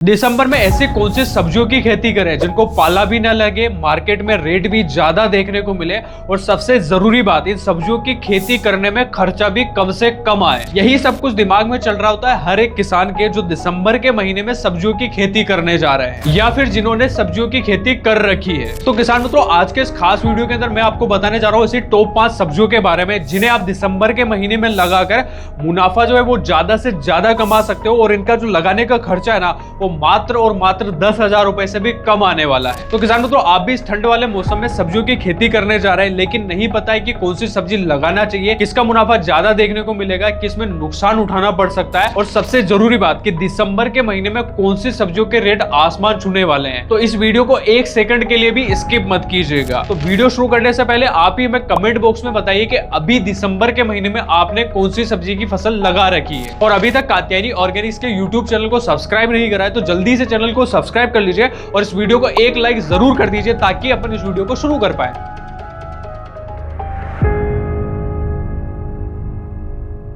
दिसंबर में ऐसी कौन सी सब्जियों की खेती करें जिनको पाला भी ना लगे, मार्केट में रेट भी ज्यादा देखने को मिले और सबसे जरूरी बात, इन सब्जियों की खेती करने में खर्चा भी कम से कम आए। यही सब कुछ दिमाग में चल रहा होता है हर एक किसान के जो दिसंबर के महीने में सब्जियों की खेती करने जा रहे हैं या फिर जिन्होंने सब्जियों की खेती कर रखी है। तो किसान मित्रों, आज के इस खास वीडियो के अंदर मैं आपको बताने जा रहा हूँ ऐसी टॉप 5 सब्जियों के बारे में जिन्हें आप दिसंबर के महीने में लगाकर मुनाफा जो है वो ज्यादा से ज्यादा कमा सकते हो और इनका जो लगाने का खर्चा है ना वो मात्र और मात्र 10,000 रुपए से भी कम आने वाला है। तो किसान मित्रों, आप भी इस ठंड वाले मौसम में सब्जियों की खेती करने जा रहे हैं लेकिन नहीं पता है कि कौन सी सब्जी लगाना चाहिए, किसका मुनाफा ज्यादा देखने को मिलेगा, किसमें नुकसान उठाना पड़ सकता है और सबसे जरूरी बात कि दिसंबर के महीने में कौन सी सब्जियों के रेट आसमान छूने वाले हैं। तो इस वीडियो को 1 सेकंड के लिए भी स्किप मत कीजिएगा। तो वीडियो शुरू करने से पहले आप ही हमें कमेंट बॉक्स में बताइए कि अभी दिसंबर के महीने में आपने कौन सी सब्जी की फसल लगा रखी है और अभी तक कात्यायनी ऑर्गेनिक्स के यूट्यूब चैनल को सब्सक्राइब नहीं करा है तो जल्दी से चैनल को सब्सक्राइब कर लीजिए और इस वीडियो को एक लाइक जरूर कर दीजिए ताकि अपन इस वीडियो को शुरू कर पाए।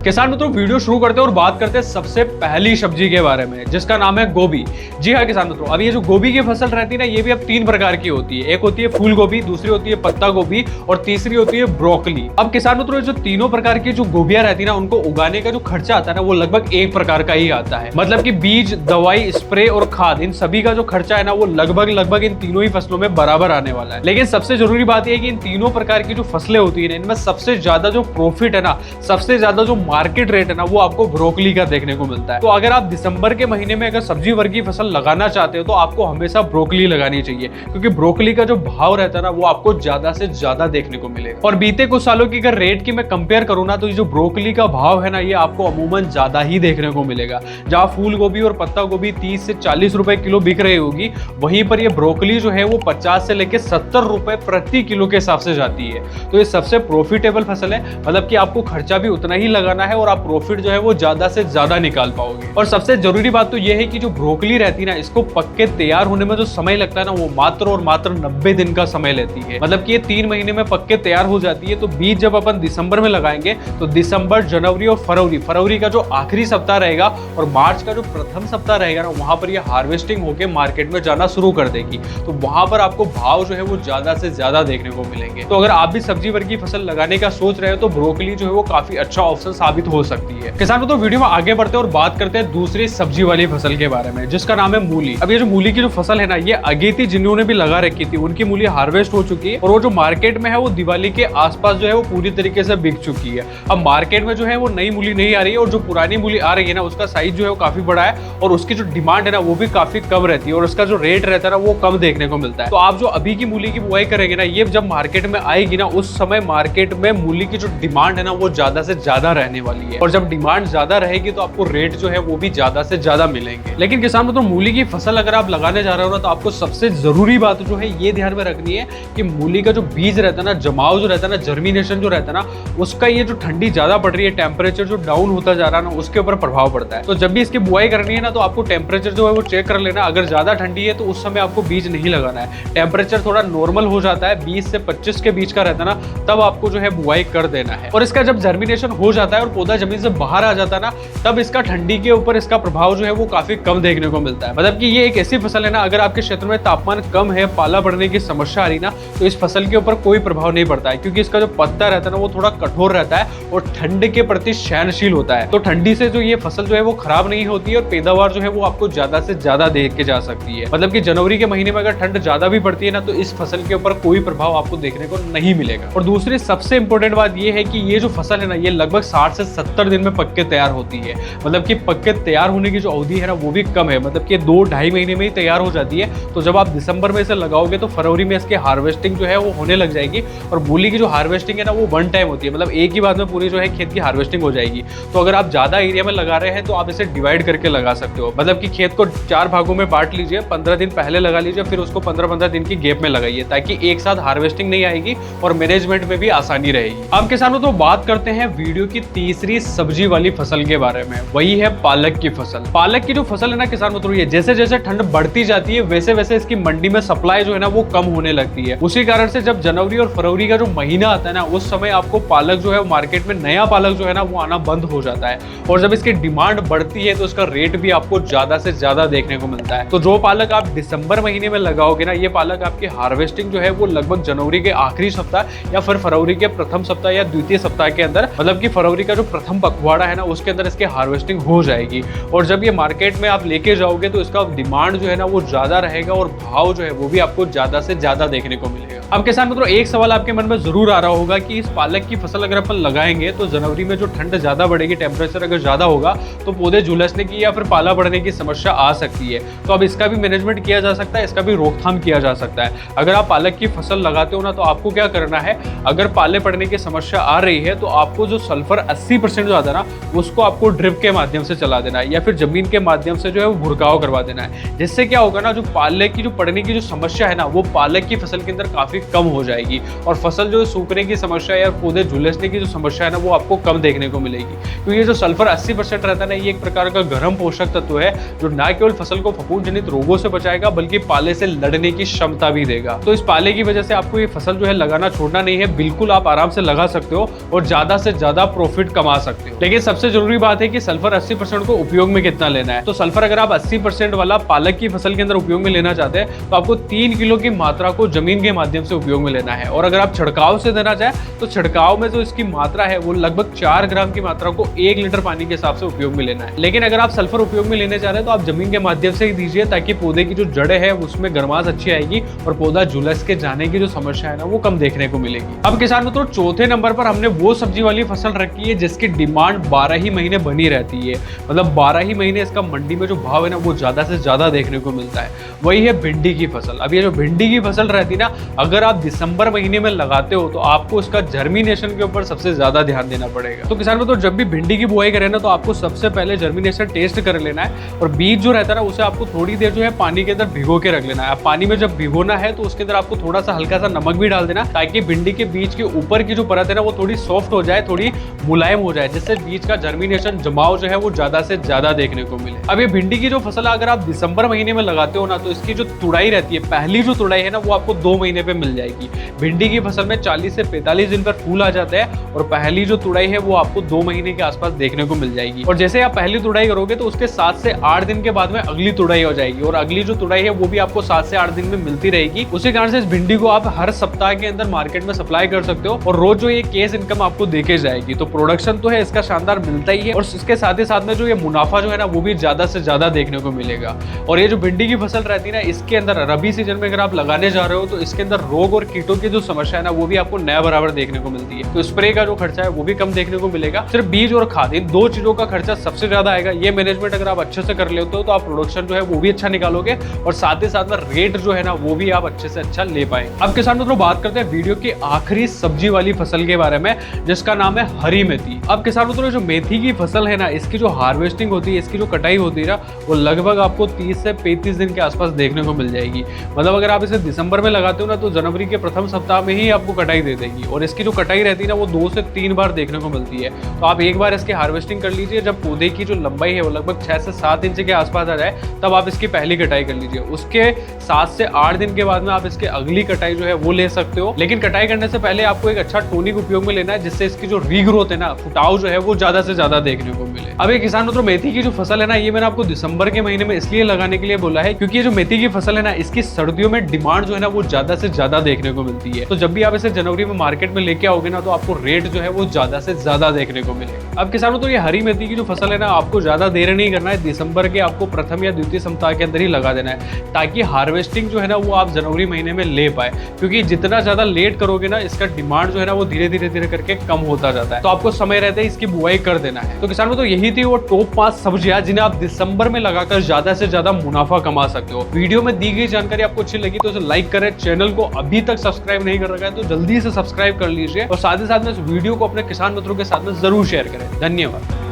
किसान मित्रों, वीडियो शुरू करते हैं और बात करते हैं सबसे पहली सब्जी के बारे में जिसका नाम है गोभी। जी हाँ किसान मित्रों, अब ये जो गोभी की फसल रहती है ना, ये भी अब 3 प्रकार की होती है। एक होती है फूल गोभी, दूसरी होती है पत्ता गोभी और तीसरी होती है ब्रोकली। अब किसान मित्रों, जो तीनों प्रकार की जो गोभियां रहती है ना, उनको उगाने का जो खर्चा आता है ना वो लगभग एक प्रकार का ही आता है। मतलब कि बीज, दवाई, स्प्रे और खाद, इन सभी का जो खर्चा है ना वो लगभग इन तीनों ही फसलों में बराबर आने वाला है। लेकिन सबसे जरूरी बात यह है कि इन तीनों प्रकार की जो फसलें होती है इनमें सबसे ज्यादा जो प्रॉफिट है ना, सबसे ज्यादा जो मार्केट रेट है ना वो आपको ब्रोकली का देखने को मिलता है। तो अगर आप दिसंबर के महीने में अगर सब्जी वर्ग की फसल लगाना चाहते हो तो आपको हमेशा ब्रोकली लगानी चाहिए क्योंकि ब्रोकली का जो भाव रहता है ना वो आपको ज्यादा से ज्यादा देखने को मिलेगा। और बीते कुछ सालों की अगर रेट की मैं कंपेयर करूं ना तो ये जो ब्रोकली का भाव है ना ये आपको अमूमन ज्यादा ही देखने को मिलेगा। जहां फूल गोभी और पत्ता गोभी 30 से 40 रुपए किलो बिक रही होगी, वहीं पर ये ब्रोकली जो है वो 50 से लेकर 70 रुपए प्रति किलो के हिसाब से जाती है। तो ये सबसे प्रॉफिटेबल फसल है, मतलब कि आपको खर्चा भी उतना ही लगाना है और आप प्रॉफिट जो है वो ज्यादा से ज्यादा निकाल पाओगे। और सबसे जरूरी बात तो ये है कि जो ब्रोकली रहती है ना, इसको पक के तैयार होने में जो समय लगता है ना वो मात्र और मात्र 90 दिन का समय लेती है। मतलब कि ये 3 महीने में पक के तैयार हो जाती है। तो बीज जब अपन दिसंबर में लगाएंगे तो दिसंबर, जनवरी और फरवरी का जो आखिरी सप्ताह रहेगा और मार्च का जो प्रथम सप्ताह रहेगा ना, वहां पर ये हार्वेस्टिंग होकर मार्केट में जाना शुरू कर देगी। तो वहां पर आपको भाव जो है वो ज्यादा से ज्यादा देखने को मिलेंगे। तो अगर आप भी सब्जी वर्ग की फसल लगाने का सोच रहे हो तो ब्रोकली जो है वो काफी अच्छा ऑप्शन साबित हो सकती है। किसान तो वीडियो में आगे बढ़ते हैं और बात करते हैं दूसरी सब्जी वाली फसल के बारे में जिसका नाम है मूली। अब ये जो मूली की जो फसल है ना, ये अगेती जिन्होंने भी लगा रखी थी उनकी मूली हार्वेस्ट हो चुकी है और वो जो मार्केट में है वो दिवाली के आसपास जो है वो पूरी तरीके से बिक चुकी है। अब मार्केट में जो है वो नई मूली नहीं आ रही है और जो पुरानी मूली आ रही है ना उसका साइज जो है वो काफी बड़ा है और उसकी जो डिमांड है ना वो भी काफी कम रहती है और उसका जो रेट रहता है ना वो कम देखने को मिलता है। तो आप जो अभी की मूली की बुआई करेंगे ना, ये जब मार्केट में आएगी ना उस समय मार्केट में मूली की जो डिमांड है ना वो ज्यादा से ज्यादा रहने वाली है और जब डिमांड ज्यादा रहेगी तो आपको रेट जो है वो भी ज्यादा से ज्यादा मिलेंगे। लेकिन किसान मित्रों, मूली की फसल अगर आप लगाने जा रहे हो ना तो आपको सबसे जरूरी बात जो है ये ध्यान में रखनी है कि मूली का जो बीज रहता है ना, जमाव जो रहता है ना, जर्मिनेशन जो रहता है ना, उसका ये जो ठंडी ज्यादा पड़ रही है, टेम्परेचर जो डाउन होता जा रहा है ना, उसके ऊपर प्रभाव पड़ता है। तो जब भी इसकी बुआई करनी है ना तो आपको टेम्परेचर जो है वो चेक कर लेना। अगर ज्यादा ठंडी है तो उस समय आपको बीज नहीं लगाना है। टेम्परेचर थोड़ा नॉर्मल हो जाता है, 20 से 25 के बीच का रहता है ना, तब आपको जो है बुआई कर देना है। और इसका जब जर्मिनेशन हो जाता है और पौधा जमीन से बाहर आ जाता है ना, तब इसका ठंडी के ऊपर इसका प्रभाव जो है वो काफी कम देखने को मिलता है। मतलब कि ये एक ऐसी फसल है ना, अगर आपके क्षेत्र में तापमान कम है, पाला बढ़ने की समस्या आ रही ना, तो इस फसल के ऊपर कोई प्रभाव नहीं पड़ता है क्योंकि इसका जो पत्ता रहता है ना वो थोड़ा कठोर रहता है और ठंड के प्रति सहनशील होता है। तो ठंडी से जो ये फसल जो है वो खराब नहीं होती है और पैदावार जो है वो आपको ज्यादा से ज्यादा देख के जा सकती है। मतलब कि जनवरी के महीने में अगर ठंड ज्यादा भी पड़ती है ना तो इस फसल के ऊपर कोई प्रभाव आपको देखने को नहीं मिलेगा। और दूसरी सबसे इंपॉर्टेंट बात ये है कि ये जो फसल है ना ये लगभग 60 से 70 दिन में पक के तैयार होती है। मतलब कि पक के तैयार होने की जो अवधि है ना वो भी कम है, मतलब कि 2-2.5 महीने में ही तैयार हो जाती है। तो जब आप दिसंबर में इसे लगाओगे तो फरवरी में इसकी हार्वेस्टिंग जो है वो होने लग जाएगी और मूली की जो हार्वेस्टिंग है ना वो 1 टाइम होती है, मतलब एक ही बार में पूरी जो है खेत की हार्वेस्टिंग हो जाएगी। तो अगर आप ज्यादा एरिया में लगा रहे हैं तो आप इसे डिवाइड करके लगा सकते हो। मतलब कि खेत को 4 भागों में बांट लीजिए, 15 दिन पहले लगा लीजिए, फिर उसको 15-15 दिन की गैप में लगाइए ताकि एक साथ हार्वेस्टिंग नहीं आएगी और मैनेजमेंट में भी आसानी रहेगी। अब किसानों तो बात करते हैं वीडियो की तीसरी सब्जी वाली फसल के बारे में, वही है पालक की फसल। पालक की जो फसल है ना किसान मित्रों, ये जैसे जैसे ठंड बढ़ती जाती है वैसे वैसे इसकी मंडी में सप्लाई जो है ना वो कम होने लगती है। उसी कारण से जब जनवरी और फरवरी का जो महीना आता है ना, उस समय आपको पालक जो है मार्केट में नया पालक जो है ना वो आना बंद हो जाता है, और जब इसकी डिमांड बढ़ती है तो उसका रेट भी आपको ज्यादा से ज्यादा देखने को मिलता है। तो जो पालक आप दिसंबर महीने में लगाओगे ना, ये पालक आपकी हार्वेस्टिंग जो है वो लगभग जनवरी के आखिरी सप्ताह या फिर फरवरी के प्रथम सप्ताह या द्वितीय सप्ताह के अंदर, मतलब कि फरवरी का जो प्रथम पखवाड़ा है ना उसके अंदर इसकी हार्वेस्टिंग हो जाएगी। और जब ये मार्केट में आप लेके जाओगे तो इसका डिमांड जो है ना वो ज्यादा रहेगा और भाव जो है वो भी आपको ज्यादा से ज्यादा देखने को मिलेगा। अब किसान मित्रों, एक सवाल आपके मन में जरूर आ रहा होगा कि इस पालक की फसल अगर अपन लगाएंगे तो जनवरी में जो ठंड ज्यादा बढ़ेगी, टेम्परेचर अगर ज्यादा होगा तो पौधे झुलसने की या फिर पाला बढ़ने की समस्या आ सकती है। तो अब इसका भी मैनेजमेंट किया जा सकता है, इसका भी रोकथाम किया जा सकता है। अगर आप पालक की फसल लगाते हो ना तो आपको क्या करना है, अगर पाले पड़ने की समस्या आ रही है तो आपको जो सल्फर 80% जो आता है ना उसको आपको ड्रिप के माध्यम से चला देना है या फिर जमीन के माध्यम से जो है वो भुरकाव करवा देना है। जिससे क्या होगा ना, जो पाले की जो पड़ने की जो समस्या है ना वो पालक की फसल के अंदर काफी कम हो जाएगी, और फसल जो सूखने की समस्या या पौधे झुलसने की जो समस्या है ना वो आपको कम देखने को मिलेगी। क्योंकि ये जो सल्फर 80% रहता है ना, ये एक प्रकार का गर्म पोषक तत्व है जो न केवल फसल को फफूंद जनित रोगों से बचाएगा बल्कि पाले से लड़ने की क्षमता भी देगा। तो इस पाले की वजह से आपको ये फसल जो है लगाना छोड़ना नहीं है, बिल्कुल आप आराम से लगा सकते हो और ज्यादा से ज्यादा प्रॉफिट कमा सकते हो। लेकिन सबसे जरूरी बात है कि सल्फर 80% को उपयोग में कितना लेना है। तो सल्फर अगर आप 80% वाला पालक की फसल के अंदर उपयोग में लेना चाहते हैं तो आपको 3 किलो की मात्रा को जमीन के माध्यम से उपयोग में लेना है, और अगर आप छिड़काव से देना चाहें तो छिड़काव में जो इसकी मात्रा है वो लगभग 4 ग्राम की मात्रा को 1 लीटर पानी के हिसाब से उपयोग में लेना है। लेकिन अगर आप सल्फर उपयोग में लेने चाह रहे हैं तो आप जमीन के माध्यम से ही दीजिए, ताकि पौधे की जो जड़ें है उसमें गर्माश अच्छी आएगी और पौधा झुलस के जाने की जो समस्या है ना वो कम देखने को मिलेगी। अब किसान मित्रों, चौथे नंबर पर हमने वो सब्जी वाली फसल रखी है जिसकी डिमांड 12 ही महीने बनी रहती है, मतलब 12 ही महीने इसका मंडी में जो भाव है ना वो ज्यादा से ज्यादा देखने को मिलता है, वही है भिंडी की फसल। अब ये जो भिंडी की फसल रहती है ना, अगर आप दिसंबर महीने में लगाते हो तो आपको इसका जर्मिनेशन के ऊपर सबसे ज्यादा ध्यान देना पड़ेगा। तो किसान मित्रों, जब भी भिंडी की बुआई करें ना तो आपको सबसे पहले जर्मिनेशन टेस्ट कर लेना है, और बीज जो रहता है ना उसे आपको थोड़ी देर जो है पानी के अंदर भिगो के रख लेना है। पानी में जब भिगोना है तो उसके अंदर आपको थोड़ा सा हल्का सा नमक भी डाल देना, ताकि भिंडी के बीज के ऊपर की जो परत है ना वो थोड़ी सॉफ्ट हो जाए, थोड़ी मुलायम हो जाए, जिससे बीज का जर्मिनेशन जमाव जो है वो ज्यादा से ज्यादा देखने को मिले। अब ये भिंडी की जो फसल अगर आप दिसंबर महीने में लगाते हो ना तो इसकी जो तुड़ाई रहती है, पहली जो तुड़ाई है ना वो आपको 2 महीने पे मिल जाएगी। भिंडी की फसल में 40 से 45 दिन पर फूल आ जाते हैं, और पहली जो तुड़ाई है वो आपको 2 महीने के आसपास देखने को मिल जाएगी। और जैसे आप पहली तुड़ाई करोगे तो उसके 7 से 8 दिन के बाद में अगली तुड़ाई हो जाएगी, और अगली जो तुड़ाई है वो भी आपको 7 से 8 दिन में मिलती रहेगी। उसी कारण से इस भिंडी को आप हर सप्ताह के अंदर मार्केट में सप्लाई कर सकते हो, और रोज जो ये केस इनकम आपको देके जाएगी। तो प्रोडक्शन तो है इसका शानदार मिलता ही है, और इसके साथ ही साथ में जो ये मुनाफा जो है ना वो भी ज्यादा से ज्यादा देखने को मिलेगा। और ये जो भिंडी की फसल रहती है ना, इसके अंदर रबी सीजन में अगर आप लगाने जा रहे हो तो इसके अंदर रोग और कीटों की जो समस्या है ना वो भी आपको नया बराबर देखने को मिलती है। तो स्प्रे का जो खर्चा है वो भी कम देखने को मिलेगा, सिर्फ बीज और खाद, इन 2 चीजों का खर्चा सबसे ज्यादा आएगा। ये मैनेजमेंट अगर आप अच्छे से कर लेते हो तो आप प्रोडक्शन जो है वो भी अच्छा निकालोगे, और साथ ही साथ में रेट जो है ना वो भी आप अच्छे से अच्छा ले पाएंगे। अब किसान मित्रों, बात करते हैं वीडियो की आखिरी सब्जी वाली फसल के बारे में, जिसका नाम है हरी मेथी। अब किसान मित्रों, जो मेथी की फसल है ना, इसकी जो हार्वेस्टिंग होती है, इसकी जो कटाई होती है ना, वो लगभग आपको 30 से 35 दिन के आसपास देखने को मिल जाएगी। मतलब अगर आप इसे दिसंबर में लगाते हो ना तो जनवरी के प्रथम सप्ताह में ही आपको कटाई दे देगी, और इसकी जो कटाई रहती है ना वो 2 से 3 बार देखने को मिलती है। तो आप एक बार इसकी हार्वेस्टिंग कर लीजिए, जब पौधे की जो लंबाई है वो लगभग 6 से 7 इंच के आसपास आ जाए तब आप इसकी पहली कटाई कर लीजिए। उसके 7 से 8 दिन के बाद में आप इसकी अगली कटाई जो है वो ले सकते हो। लेकिन कटाई करने से पहले आपको एक अच्छा टोनिक उपयोग में लेना है, जिससे इसकी जो रीग्रोथ है ना, फुटाव जो है वो ज्यादा से ज्यादा देखने को मिले। अब ये किसान मित्रों, मेथी की जो फसल है ना, ये मैंने आपको दिसंबर के महीने में इसलिए लगाने के लिए बोला है क्योंकि ये जो मेथी की फसल है ना, इसकी सर्दियों में डिमांड जो है ना वो ज्यादा से ज्यादा देखने को मिलती है। तो जब भी आप इसे जनवरी में मार्केट में लेके आओगे ना तो आपको रेट जो है वो ज्यादा से ज्यादा देखने को मिलेगा। अब किसानों, तो ये हरी मेथी की जो फसल है ना, आपको ज्यादा देर नहीं करना है, दिसंबर के आपको प्रथम या द्वितीय सप्ताह के अंदर ही लगा देना है, ताकि हार्वेस्टिंग जो है ना वो आप जनवरी महीने में ले पाए। क्योंकि जितना ज्यादा लेट करोगे ना, इसका डिमांड जो है ना वो धीरे धीरे करके कम होता जाता है। तो आपको समय रहते ही इसकी बुआई कर देना है। तो किसानों, तो यही थी वो टॉप 5 सब्जियां जिन्हें आप दिसंबर में लगाकर ज्यादा से ज्यादा मुनाफा कमा सकते हो। वीडियो में दी गई जानकारी आपको अच्छी लगी तो इसे लाइक करें, चैनल को अभी तक सब्सक्राइब नहीं कर रखा है तो जल्दी से सब्सक्राइब कर लीजिए, और साथ ही साथ में इस वीडियो को अपने किसान मित्रों के साथ में जरूर शेयर करें। धन्यवाद।